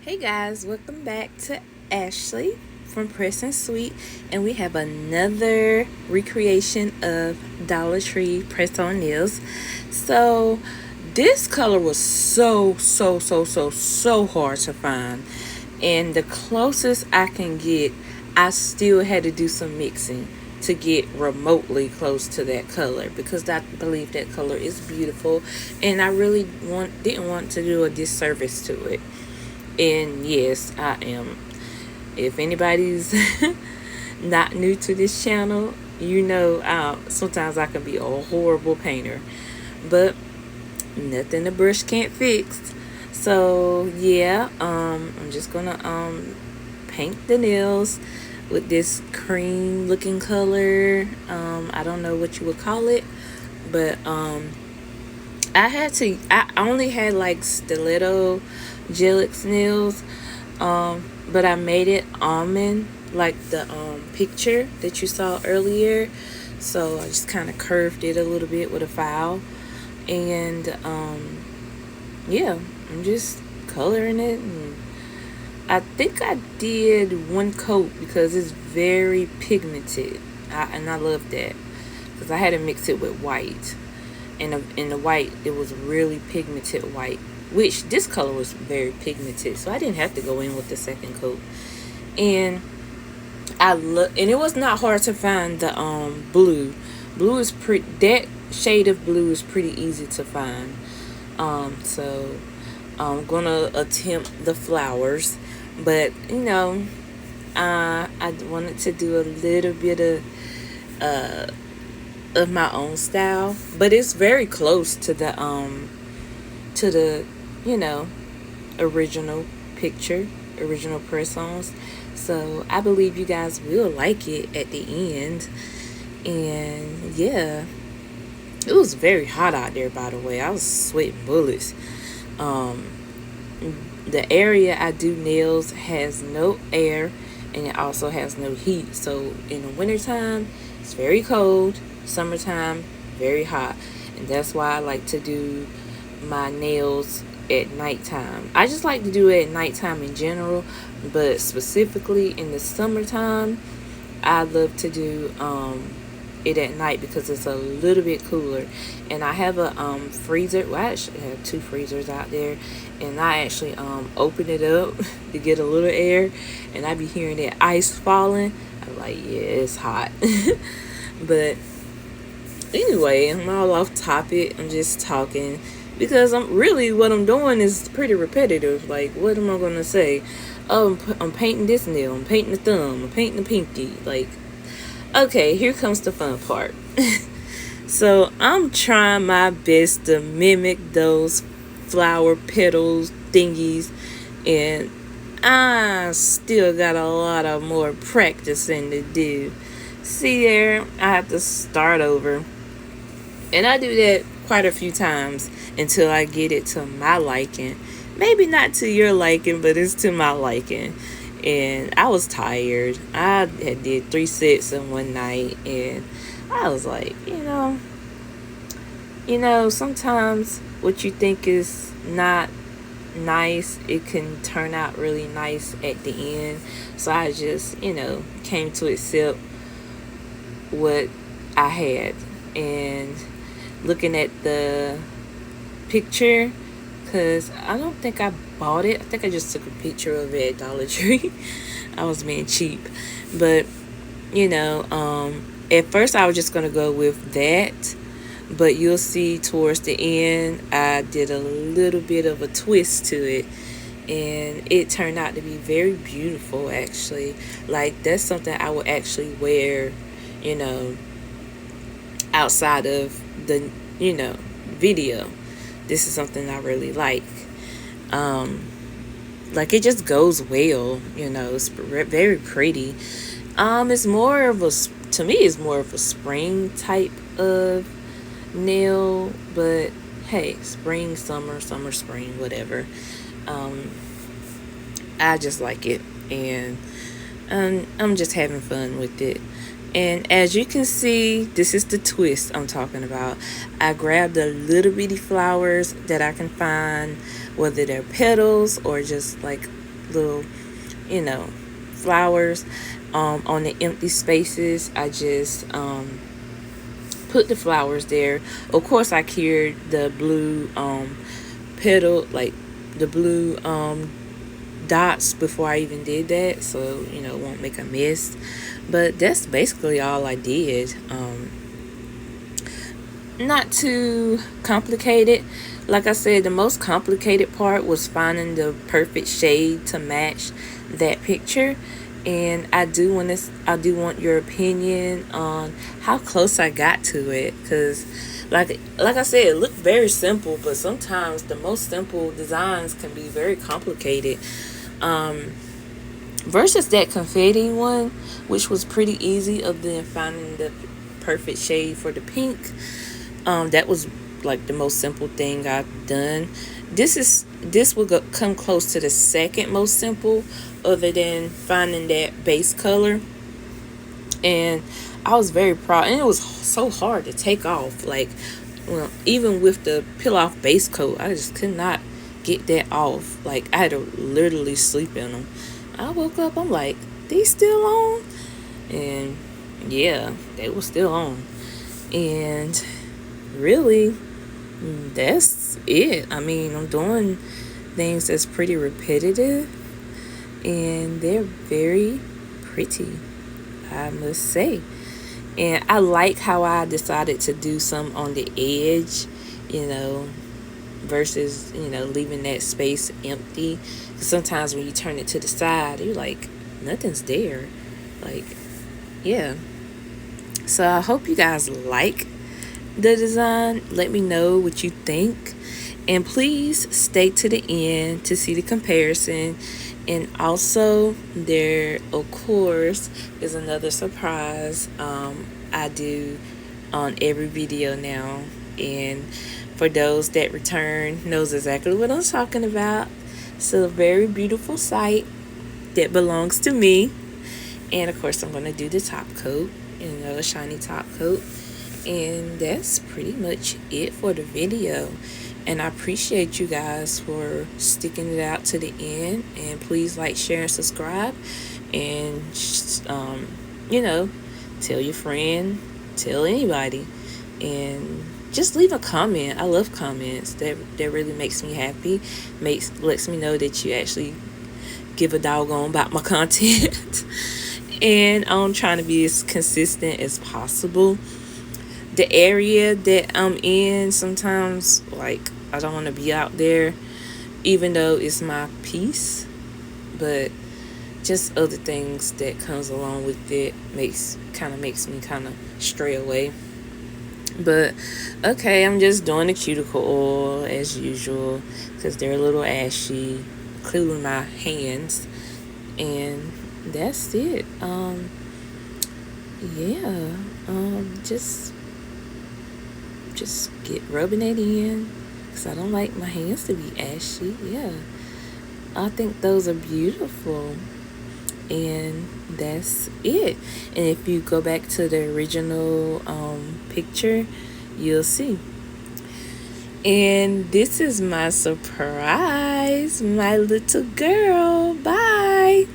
Hey guys, welcome back to Ashley from Press and Sweet, and we have another recreation of Dollar Tree press on nails. So, this color was so hard to find, and the closest I can get, I still had to do some mixing to get remotely close to that color because I believe that color is beautiful, and I really didn't want to do a disservice to it. And yes, I am. If anybody's not new to this channel, sometimes I can be a horrible painter, but nothing the brush can't fix. So yeah, I'm just gonna paint the nails with this cream looking color. I don't know what you would call it, but I only had like stiletto gelic nails, but I made it almond like the picture that you saw earlier. So I just kind of curved it a little bit with a file, and yeah, I'm just coloring it. And I think I did one coat because it's very pigmented, and I love that because I had to mix it with white, and in the white it was really pigmented white, which this color was very pigmented, so I didn't have to go in with the second coat. And and it was not hard to find the blue. Blue is pretty. That shade of blue is pretty easy to find. So I'm gonna attempt the flowers, but I wanted to do a little bit of my own style, but it's very close to the you know original picture, original press-ons. So I believe you guys will like it at the end. And yeah, it was very hot out there, by the way. I was sweating bullets. Um, the area I do nails has no air, and it also has no heat. So in the wintertime, it's very cold. Summertime, very hot. And that's why I like to do my nails at nighttime. I just like to do it at nighttime in general, but specifically in the summertime, I love to do it at night because it's a little bit cooler. And I have a freezer. Well, I actually have two freezers out there, and I actually open it up to get a little air, and I be hearing that ice falling. I'm like, yeah, it's hot. But anyway, I'm all off topic. I'm just talking because what I'm doing is pretty repetitive. Like, what am I gonna say? Oh, I'm painting this nail. I'm painting the thumb. I'm painting the pinky. Like, okay, here comes the fun part. So I'm trying my best to mimic those flower petals thingies, and I still got a lot of more practicing to do. See there, I have to start over. And I do that quite a few times until I get it to my liking. Maybe not to your liking, but it's to my liking. And I was tired. I had did 3 sets in one night, and I was like, sometimes what you think is not nice, it can turn out really nice at the end. So I just, came to accept what I had. And looking at the picture, because I don't think I bought it. I think I just took a picture of it at Dollar Tree. I was being cheap. But, at first I was just going to go with that. But you'll see towards the end, I did a little bit of a twist to it. And it turned out to be very beautiful, actually. Like, that's something I would actually wear, outside of the, video. This is something I really like. Like, it just goes well, it's very pretty. It's more of to me, it's more of a spring type of nail, but hey, spring, summer, spring, whatever. I just like it, and I'm just having fun with it. And as you can see, this is the twist I'm talking about. I grabbed the little bitty flowers that I can find, whether they're petals or just like little, you know, flowers. On the empty spaces, I just put the flowers there. Of course, I cured the blue petal, like the blue dots before I even did that, so it won't make a mess. But that's basically all I did. Not too complicated. Like I said, the most complicated part was finding the perfect shade to match that picture. And I do want your opinion on how close I got to it, because like I said, it looked very simple, but sometimes the most simple designs can be very complicated. Um, versus that confetti one, which was pretty easy, other than finding the perfect shade for the pink. That was like the most simple thing I've done. This will come close to the second most simple, other than finding that base color. And I was very proud, and it was so hard to take off. Like, well, even with the peel off base coat, I just could not get that off. Like, I had to literally sleep in them. I woke up, I'm like, these still on? And yeah, they were still on. And really, that's it. I mean, I'm doing things that's pretty repetitive, and they're very pretty, I must say. And I like how I decided to do some on the edge, you know, versus, leaving that space empty. 'Cause sometimes when you turn it to the side, you're like, nothing's there. Like, yeah. So I hope you guys like the design. Let me know what you think. And please stay to the end to see the comparison. And also, there, of course, is another surprise I do on every video now. And for those that return, knows exactly what I'm talking about. It's a very beautiful site that belongs to me. And of course, I'm going to do the top coat, a shiny top coat. And that's pretty much it for the video. And I appreciate you guys for sticking it out to the end. And please like, share, and subscribe. And, tell your friend, tell anybody. And just leave a comment. I love comments. That really makes me happy. Lets me know that you actually give a doggone about my content. And I'm trying to be as consistent as possible. The area that I'm in, sometimes, like, I don't want to be out there, even though it's my piece. But just other things that comes along with it makes me kind of stray away. But okay, I'm just doing the cuticle oil as usual, because they're a little ashy, including my hands. And that's it. Yeah. Just get rubbing it in, because I don't like my hands to be ashy. Yeah, I think those are beautiful. And that's it. And if you go back to the original picture, you'll see. And this is my surprise, my little girl. Bye.